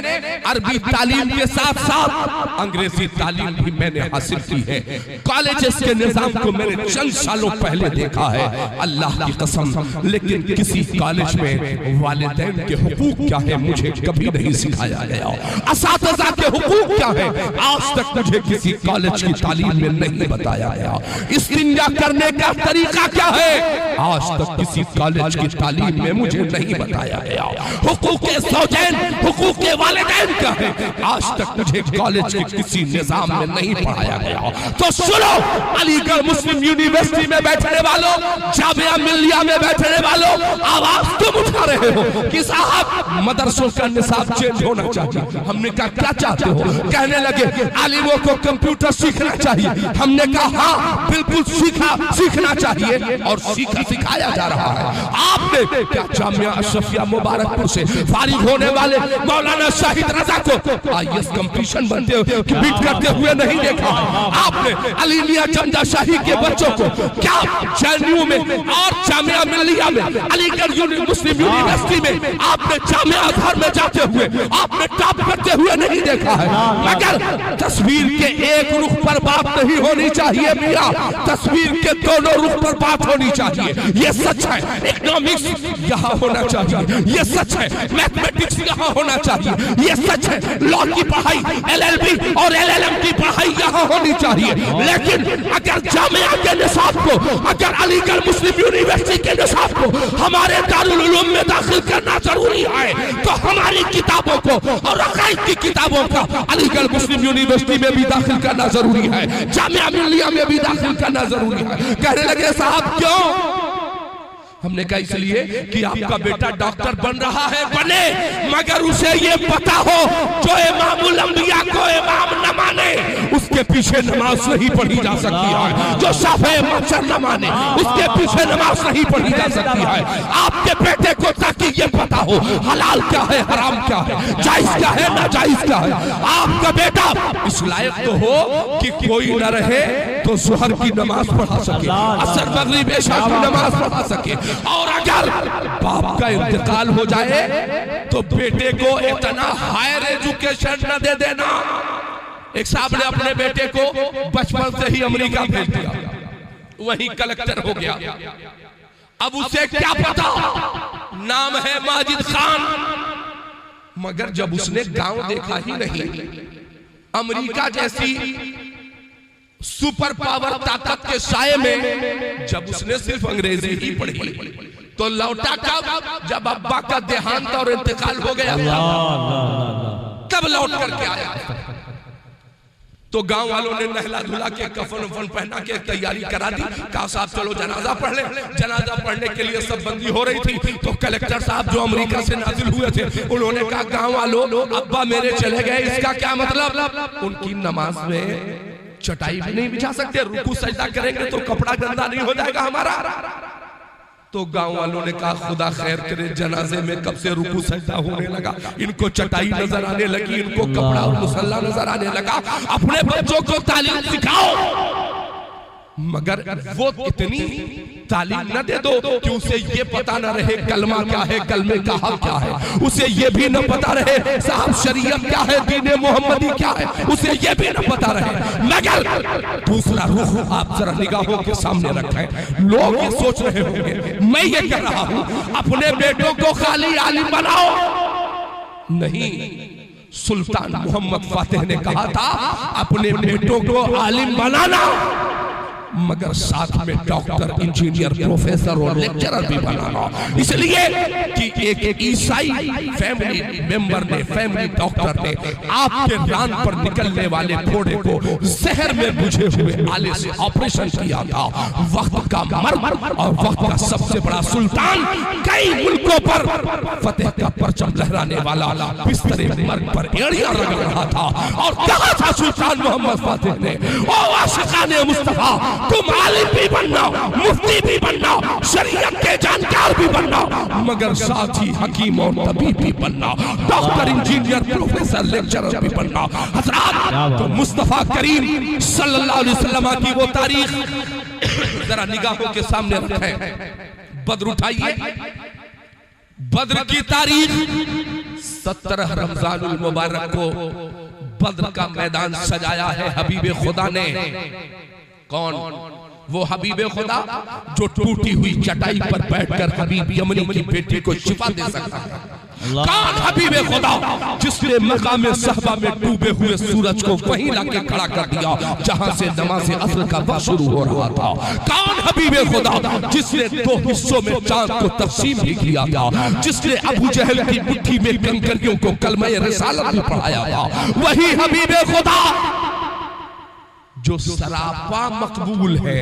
अरबी तालीम के साथ साथ अंग्रेजी तालीम भी मैंने हासिल की है। कॉलेजेस के निजाम को मैंने चंद सालों पहले देखा है, अल्लाह की कसम, लेकिन किसी कॉलेज में वालिदैन के हुकूक क्या है मुझे कभी नहीं सिखाया गया। असातिज़ा के हुकूक क्या है आज तक मुझे किसी कॉलेज की तालीम में नहीं बताया गया। इस्तिंजा करने का तरीका क्या है आज तक किसी कॉलेज की तालीम में मुझे नहीं बताया गया। हुकूक ज़ौजैन, हुकूक वालिदैन क्या है आज तक मुझे कॉलेज के किसी निजाम में नहीं पढ़ाया गया। तो सुनो, अलीगढ़ मुस्लिम यूनिवर्सिटी में बैठने वालों, जामिया मिल्लिया में बैठने वालों, आवाज तुम उठा रहे हो कि साहब मदरसों का निसाब चेंज होना चाहिए। हमने कहा क्या चाहते हो? कहने लगे आलिमों को कंप्यूटर सीखना चाहिए। हमने कहा हाँ बिल्कुल सीखना चाहिए और सिखाया जा रहा है। आपने क्या जामिया अशरफिया मुबारकपुर से फारिग होने वाले मौलाना शाहिद रजा को IAS कंपटीशन बनते हुए बीट करते हुए नहीं देखा? आपने अली मियां चंदा शाही के बच्चों को क्या JNU में और जामिया मिल्लिया में, अलीगढ़ मुस्लिम यूनिवर्सिटी में आपने जामिया अज़हर में जाते हुए आपने टॉप करते हुए नहीं देखा है? मगर तस्वीर के एक रुख पर बात नहीं होनी चाहिए मियां, तस्वीर के दोनों रुख पर बात होनी चाहिए। ये सच है, इकोनॉमिक्स यहाँ होना चाहिए, ये सच है, मैथमेटिक्स यहाँ होना चाहिए, ये सच है, लॉ की पढ़ाई LLB और LLM की पढ़ाई यहाँ होनी चाहिए। लेकिन अगर जामिया के निसाब को, अगर अलीगढ़ मुस्लिम यूनिवर्सिटी के निसाब को हमारे दारुल उलूम में दाखिल करना जरूरी है तो हमारी किताबों को और अकाइद की किताबों का अलीगढ़ मुस्लिम यूनिवर्सिटी में भी दाखिल करना जरूरी है, जामिया मिल्लिया में भी दाखिल करना जरूरी है। कहने लगे साहब क्यों? हमने कहा इसलिए कि आपका बेटा डॉक्टर बन रहा है, बने, मगर उसे ये पता हो जो इमामुल अंबिया को इमाम न माने उसके पीछे नमाज नहीं पढ़ी जा सकती है, जो शाफ़ी मज़हब न माने उसके पीछे नमाज नहीं पढ़ी जा सकती है। आपके बेटे को ताकि ये पता हो हलाल क्या है, हराम क्या है, जायज क्या है, नाजायज क्या है। आपका बेटा इस लायक तो हो कि कोई न रहे तो ज़ुहर की नमाज पढ़ा सके, असर मगरिब इशा की नमाज पढ़ा सके, और अगर बाप का इंतकाल हो जाए तो बेटे को इतना हायर एजुकेशन न दे देना। एक साहब ने अपने बेटे को बचपन से ही अमेरिका भेज दिया, वहीं कलेक्टर हो गया। अब उसे क्या पता, नाम है माजिद खान, मगर जब उसने गांव देखा ही नहीं, अमेरिका जैसी सुपर पावर ताकत के साये में जब उसने सिर्फ अंग्रेजी ही पढ़ी तो लौटा कब? जब अब्बा का देहांत और इंतकाल हो गया तब लौट करके आया। तो गांव वालों ने नहला धुला के कफन उफन पहना के तैयारी करा दी। कहा साहब चलो जनाजा पढ़ ले। जनाजा पढ़ने के लिए सब बंदी हो रही थी तो कलेक्टर साहब जो अमेरिका से नाजिल हुए थे उन्होंने कहा गांव वालों अब्बा मेरे चले गए, इसका क्या मतलब? उनकी नमाज में चटाई भी नहीं बिछा सकते, रुकू सजदा करेंगे तो कपड़ा गंदा नहीं हो जाएगा हमारा। तो गांव वालों ने कहा खुदा खैर करे, जनाजे में कब से रुकू सजदा होने लगा, इनको चटाई नजर आने लगी, इनको कपड़ा और मुसल्ला नजर आने लगा। अपने बच्चों को तालीम सिखाओ, मगर वो इतनी तालीम न दे दो कि उसे ये पता न रहे कलमा क्या है, कलमे का हक क्या है, उसे ये भी न पता रहे साहब शरीयत क्या है, दीन मोहम्मदी क्या है, उसे ये भी न पता रहे। मगर दूसरा रुख आप जरा निगाहों के सामने रखें। लोग ये सोच रहे होंगे, मैं ये कह रहा हूं अपने बेटों को खाली आलिम बनाओ, नहीं, सुल्तान मोहम्मद फातिह ने कहा था अपने बेटों को आलिम बनाना मगर साथ में डॉक्टर, इंजीनियर, प्रोफेसर और लेक्चरर भी बनाना। इसलिए कि एक ईसाई फैमिली मेंबर ने, फैमिली डॉक्टर ने आपके रान पर निकलने वाले घोड़े को जहर में बुझे हुए आले से ऑपरेशन किया था। वक्त का मर्द और वक्त का सबसे बड़ा सुल्तान कई मुल्कों ऊंटों पर फतेह का परचम लहराने वाला बिस्तरे मर्ग पर एड़ियां रगड़ रहा था और कहा था सुल्तान मोहम्मद फातिह ने, ओ आशिकाने मुस्तफा, तुम आलिम भी बनना, मुफ्ती भी बनना, शरीयत के जानकार भी बनना, मगर साथ ही हकीम और तबीब भी बनना, डॉक्टर, इंजीनियर, प्रोफेसर, लेक्चरर भी बनना। हजरात, तो मुस्तफा करीम सल्लल्लाहु अलैहि वसल्लम की वो तारीख जरा निगाहों के सामने रखें। बद्र उठाइए, बद्र की तारीख 17 रमजानुल मुबारक को बद्र का मैदान सजाया है हबीबे खुदा ने। कौन? वो हबीबे खुदा जो टूटी हुई चटाई पर बैठकर हबीब यमनी की बेटी को शिफा दे सकता है। कौन हबीबे खुदा जिसने मकामे सहबा में डूबे हुए सूरज को वहीं लाके खड़ा कर दिया जहां से नमाज़े असर का वक्त शुरू हो रहा था। कौन हबीबे खुदा जिसने 2 हिस्सों में चांद को तकसीम भी किया था, जिसने अबू जहल की मुट्ठी में कंकरियों को कलमे रिसालत भी पढ़ाया था। वही हबीबे खुदा जो सरापा मकबूल है।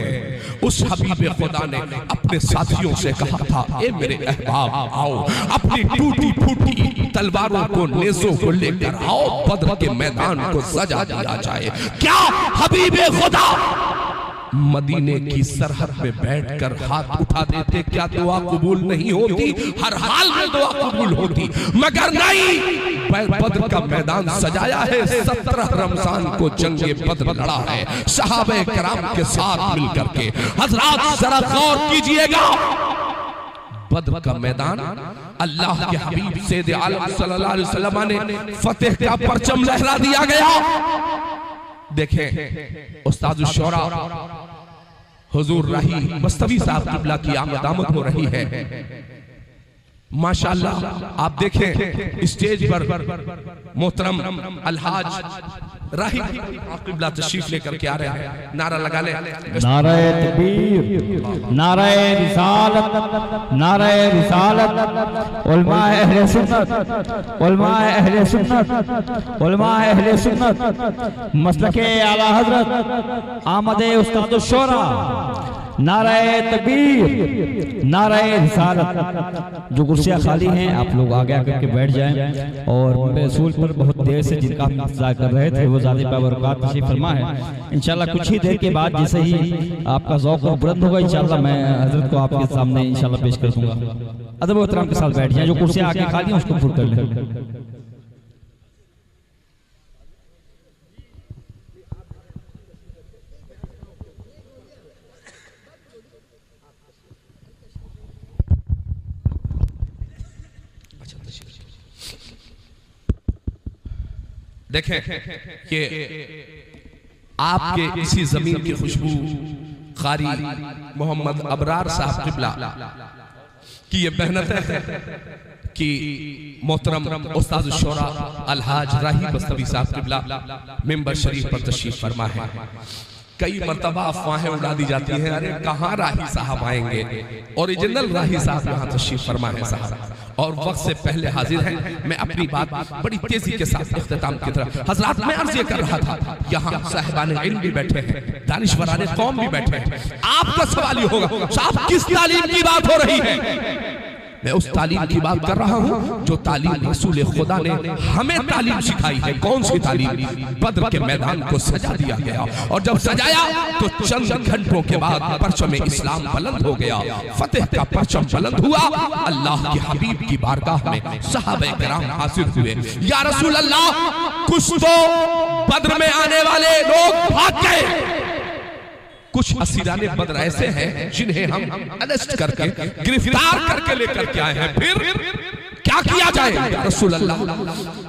उस हबीबे खुदा ने अपने साथियों से कहा था, ए मेरे अहबाब, आओ अपनी टूटी फूटी तलवारों को, नेज़ों को लेकर आओ, बद्र के मैदान को सजा दिया जाए। क्या हबीबे खुदा मदीने की सरहद में बैठकर हाथ उठा देते, क्या दुआ कबूल नहीं होती? हर हाल में दुआ कबूल होती, मगर नहीं। बद्र का मैदान सजाया है, 17 रमजान को जंगे बद्र लड़ा है सहाबे किराम के साथ मिलकर के। हजरात जरा गौर कीजिएगा, बद्र का मैदान अल्लाह के हबीब सैयद आलम सल्लल्लाहु अलैहि वसल्लम ने फतेह का परचम लहरा दिया गया। देखें, उस्ताद शुरा हुजूर राही मस्तवी साहब किबला की आमद हो रही है। माशाअल्लाह आप देखें स्टेज पर मोहतरम अलहाज राही किबला तशरीफ लेकर के आ रहे हैं। नारा लगा ले, नाराए तकबीर, नाराए रिसालत, नाराए रिसालत, उलमाए अहले सुन्नत, उलमाए अहले सुन्नत, उलमाए अहले सुन्नत, मसलके आला हजरत आमदे उस्ताद शुरा, नाराए तकबीर, नाराए रिसालत। जो कुर्सियाँ खाली हैं आप लोग आगे आकर के बैठ जाएं। और रसूल पर बहुत देर से जिनका हम इंतजार कर रहे थे वो ज़ाते बाबरकात तशरीफ फरमा है। इंशाल्लाह कुछ ही देर के बाद जैसे ही आपका ज़ौक़ बुलंद होगा इंशाल्लाह मैं हजरत को आपके सामने इंशाल्लाह पेश कर दूंगा। अदब व एहतराम के साथ बैठ जाएं। जो कुर्सियाँ आगे खाली हैं उसको फुल कर लें। देखें कि आपके इसी जमीन की खुशबू कारी मोहम्मद अबरार साहब किबला की ये मेहनत है कि मोहतरम उस्ताद शुरा अलहाज राही मस्तवी साहब किबला मिंबर शरीफ पर तशरीफ फरमा है। कई मर्तबा अफवाहें उड़ा दी जाती हैं, अरे कहाँ राही साहब आएंगे। ओरिजिनल राही साहब यहाँ तशरीफ फरमा है साहब, और वक्त से पहले हाजिर हैं। मैं अपनी बात बड़ी तेजी के साथ इख्तिताम की तरफ हजरात मैं अर्ज कर रहा था, यहाँ साहिबान इल्म भी बैठे हैं, दानिशवरान कौम भी बैठे हैं। आपका सवाल ये होगा, साहब किस तालीम की बात हो रही है? मैं उस तालीम की बात कर रहा हूँ जो तालीम रसूल खुदा ने हमें तालीम सिखाई है। कौन सी तालीम? बद्र के मैदान को सजा दिया गया, और जब सजाया तो चंद घंटों के बाद परचम इस्लाम बुलंद हो गया, फतेह का परचम बुलंद हुआ। अल्लाह के हबीब की बारगाह में सहाबे किराम हाजिर हुए। या रसूल अल्लाह, कुछ तो बद्र में आने वाले लोग भाग गए, कुछ असीराने बद्र ऐसे हैं जिन्हें हम अरेस्ट करके गिरफ्तार करके लेकर के आए हैं। फिर क्या किया जाए? रसूल अल्लाह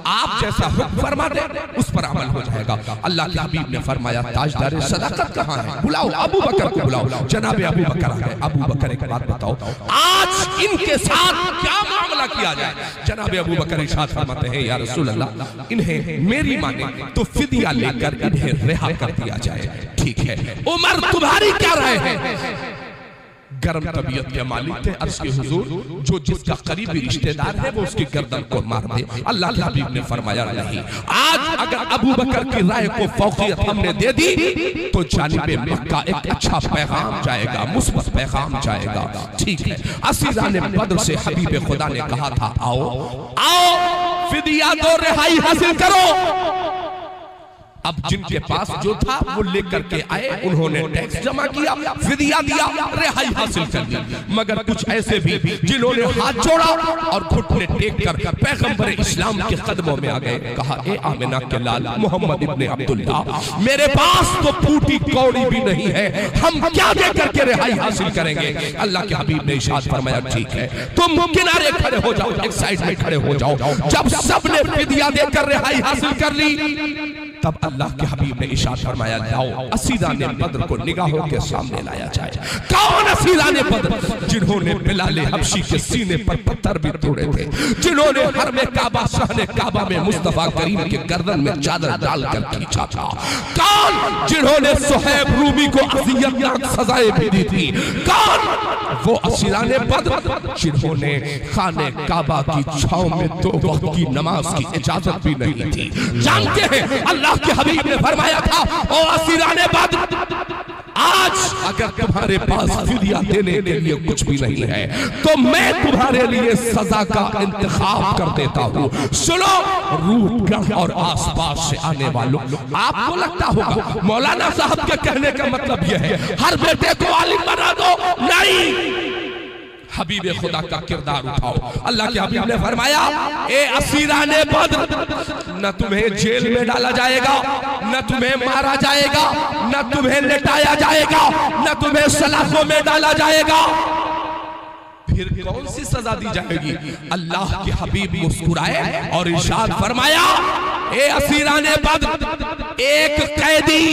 आप जैसा हुक्म फरमा दे उस पर अमल हो जाएगा। अल्लाह के हबीब ने फरमाया, ताजदार सदाकत कहाँ है? बुलाओ अबू बकर को बुलाओ। जनाबे अबू बकर आ गए। अबू बकर एक बात बताओ, आज इनके साथ क्या मामला किया जाए? जनाबे अबू बकर इरशाद फरमाते हैं, या रसूल अल्लाह, इन्हें मेरी माने तो फिदिया लेकर इन्हें रिहा कर दिया जाए। ठीक है। उमर तुम्हारी क्या राय है? गर्म तबीयत के मालिक थे। अर्ज के हुजूर, जो जिसका करीबी रिश्तेदार है वो उसकी गर्दन को मार दे। अल्लाह के हबीब ने फरमाया नहीं। आज अगर अबू बकर की राय को फौकियत हमने दे दी तो जानिबे मक्का एक अच्छा पैगाम जाएगा, मुस्बत पैगाम जाएगा। ठीक है, असीरान बद्र से हबीब खुदा ने कहा था, आओ आओ फिदिया दो, रिहाई हासिल करो। अब जिनके पास जो था वो लेकर के आए, उन्होंने टैक्स जमा किया, फिदिया दिया, रिहाई हासिल कर ली। मगर कुछ ऐसे भी जिन्होंने हाथ जोड़ा और घुटने टेक कर पैगंबर इस्लाम के कदमों में आ गए। कहा, ए आमिना के लाल मोहम्मद इब्ने अब्दुल्ला, मेरे पास तो फूटी कौड़ी भी नहीं है, हम क्या दे करके रिहाई हासिल करेंगे? अल्लाह के हबीब ने इरशाद फरमाया, ठीक है, तुम किनारे खड़े हो जाओ, एक साइड में खड़े हो जाओ। जब सबने फिदिया देकर रिहाई हासिल कर ली तब अल्लाह के हबीब ने इरशाद फरमाया, जाओ असीराने बद्र को निगाहों के सामने लाया जाए। कौन असीराने बद्र? जिन्होंने बिलाल हबशी के सीने पर पत्थर भी तोड़े थे, जिन्होंने हरम काबा शाहने काबा में मुस्तफा करीम के गर्दन में चादर डालकर खींचा था। कौन? जिन्होंने सुहैब रूमी को अज़ियतनाक सजाएं भी दी थी। कौन? वो असीराने बद्र जिन्होंने खाने काबा की छांव में 2 वक्त की नमाज की इजाजत भी नहीं थी। जानते हैं अल्लाह के हबीब ने फरमाया था, ओ असीराने बद्र, आज अगर तुम्हारे पास फिदिया देने के लिए कुछ भी नहीं है तो मैं तुम्हारे लिए सजा का इंतखाब कर देता हूँ। सुनो रूपगढ़ और आसपास से आने वालों, आपको लगता होगा मौलाना साहब के कहने का मतलब यह है हर बेटे को आलिम बना दो। नहीं, हबीब खुदा का किरदार उठाओ। अल्लाह के हबीब ने फरमाया, ए असीराने बद्र, न तुम्हें जेल में डाला जाएगा, न तुम्हें मारा जाएगा, न तुम्हें लेटाया जाएगा, न तुम्हें सलाखों में डाला जाएगा। फिर कौन सी सजा दी जाएगी? अल्लाह के हबीब मुस्कुराए और इरशाद फरमाया, ए असीराने बद्र, एक कैदी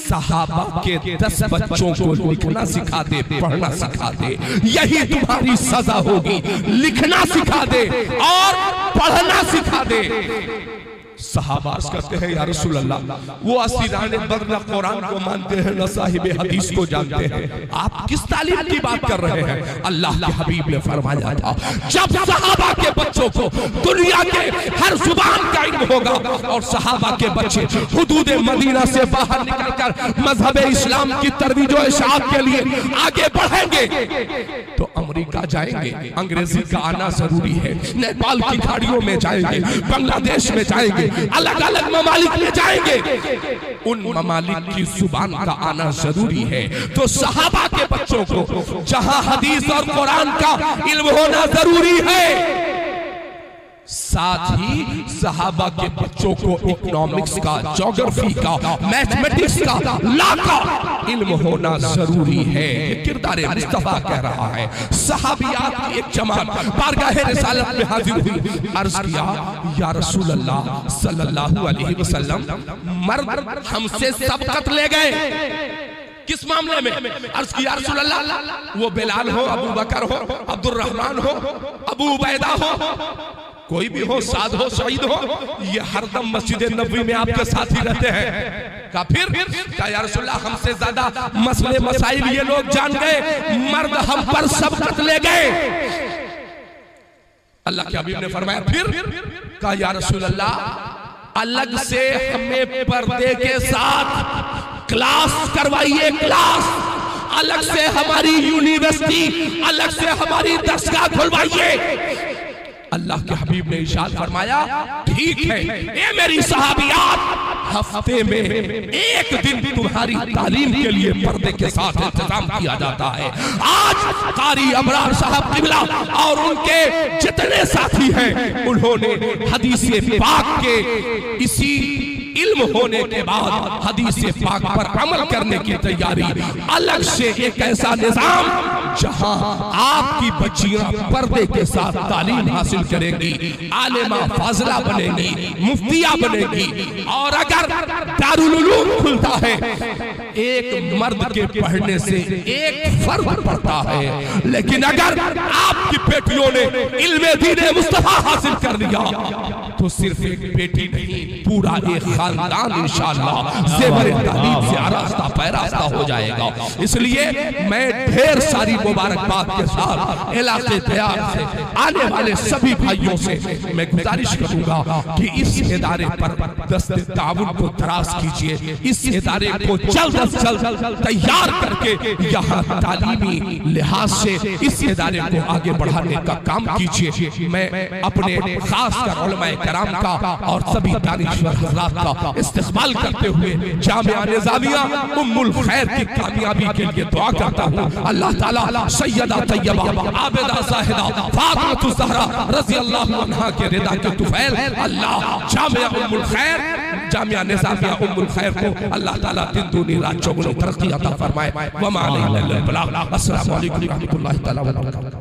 सहाबा के 10 बच्चों को लिखना सिखा दे, पढ़ना सिखा दे, यही तुम्हारी सजा होगी। लिखना सिखा दे और पढ़ना सिखा दे। सहाबा कहते हैं, या रसूल अल्लाह, वो असीराने बद्र न कुरान को मानते हैं न साहिबे हदीस को जानते हैं, आप किस तालीम की बात कर रहे हैं? अल्लाह के हबीब ने फरमाया था, जब सहाबा के बच्चों को दुनिया के हर जुबान का इल्म होगा और सहाबा के बच्चे हुदूद मदीना से बाहर निकलकर मजहब इस्लाम की तरवीज व इशाअत के लिए आगे बढ़ेंगे तो अमेरिका जाएंगे, अंग्रेजी का आना जरूरी है, नेपाल की खाड़ियों में जाएंगे, बांग्लादेश में जाएंगे, अलग अलग ममालिक में जाएंगे, उन ममालिक की जुबान का आना जरूरी है। तो सहाबा के बच्चों को जहां हदीस और कुरान का इल्म होना जरूरी है, साथ ही सहाबा के बच्चों को इकोनॉमिक्स का, ज्योग्राफी का, मैथमेटिक्स का, लॉ का इल्म होना जरूरी है। किरदार मुस्तफा कह रहा है। सहाबियात की एक जमात बारगाह रिसालत में हाजिर हुई, अर्ज किया, या रसूल अल्लाह सल्लल्लाहु अलैहि वसल्लम, मर्द हमसे सबकत ले गए। किस मामले में? अर्ज किया, रसूल अल्लाह, वो बिलाल हो, अबू बकर हो, अब्दुल रहमान हो, अबू उबैदा हो, कोई भी हो, साद हो, सईद हो, ये हरदम मस्जिद नबवी में आपके साथ ही रहते हैं। का फिर का या रसूलल्लाह, हमसे ज्यादा मसले मसाइल ये लोग जान गए, मर्द हम पर सबकत ले गए। अल्लाह के हबीब ने फरमाया, फिर का या रसूलल्लाह, अलग से हमें पर्दे के साथ क्लास करवाइए, क्लास अलग से, हमारी यूनिवर्सिटी अलग से, हमारी दरसगाह खुलवाइए। अल्लाह के हबीब ने इरशाद फरमाया, ठीक है, ये मेरी सहाबियात, हफ्ते में एक दिन तुम्हारी तालीम के लिए पर्दे के साथ इंतजाम किया जाता है। आज कारी अमरार साहब किबला और उनके जितने साथी हैं, उन्होंने हदीस पाक के इसी इल्म होने के बाद हदीस पाक पर अमल करने की तैयारी, अलग से एक ऐसा निजाम जहां आपकी बच्चियां पर्दे के साथ तालीम हासिल करेंगी, आलिमा फाजिला बनेंगी, मुफ्तिया बनेंगी। और अगर दारुल उलूम खुलता है, एक मर्द के पढ़ने से एक फर्द पड़ता है, लेकिन अगर आपकी बेटियों ने इल्मे दीन मुस्तफा हासिल कर लिया तो सिर्फ एक बेटी नहीं, पूरा एक खानदान इंशाअल्लाह ज़ेवर तालीम से आरास्ता पैरास्ता हो जाएगा। इसलिए मैं ढेर सारी मुबारकबाद के साथ इलाके तैयार से आने वाले सभी भाइयों से मैं गुजारिश करूंगा कि इस इदारे पर दस्ते ताउन को दराज कीजिए, इस इदारे को जल्द अज जल्द तैयार करके यहाँ तालीमी लिहाज से इस इदारे को आगे बढ़ाने का काम कीजिए। मैं अपने खासकर उलमाए कराम का और सभी दानिश्वर हज़रात का इस्तेमाल करते हुए जामिया निज़ामिया उम्मुल खैर की कामयाबी के लिए दुआ करता हूँ। अल्लाह ताला सैयदा तैयबा आबिदा ज़ाहिदा फातिमा ज़हरा रज़ियल्लाहु अन्हा के रिदा के तुफैल अल्लाह जामिया उम्मुल खैर जामिया निज़ामिया उम्मुल खैर को अल्लाह ताला दिन दूनी रात चौगुनी तरक्की अता फरमाए। व मा अलैना इल्ला अल बलाग। अस्सलामु अलैकुम व रहमतुल्लाहि तआला व बरकातहू।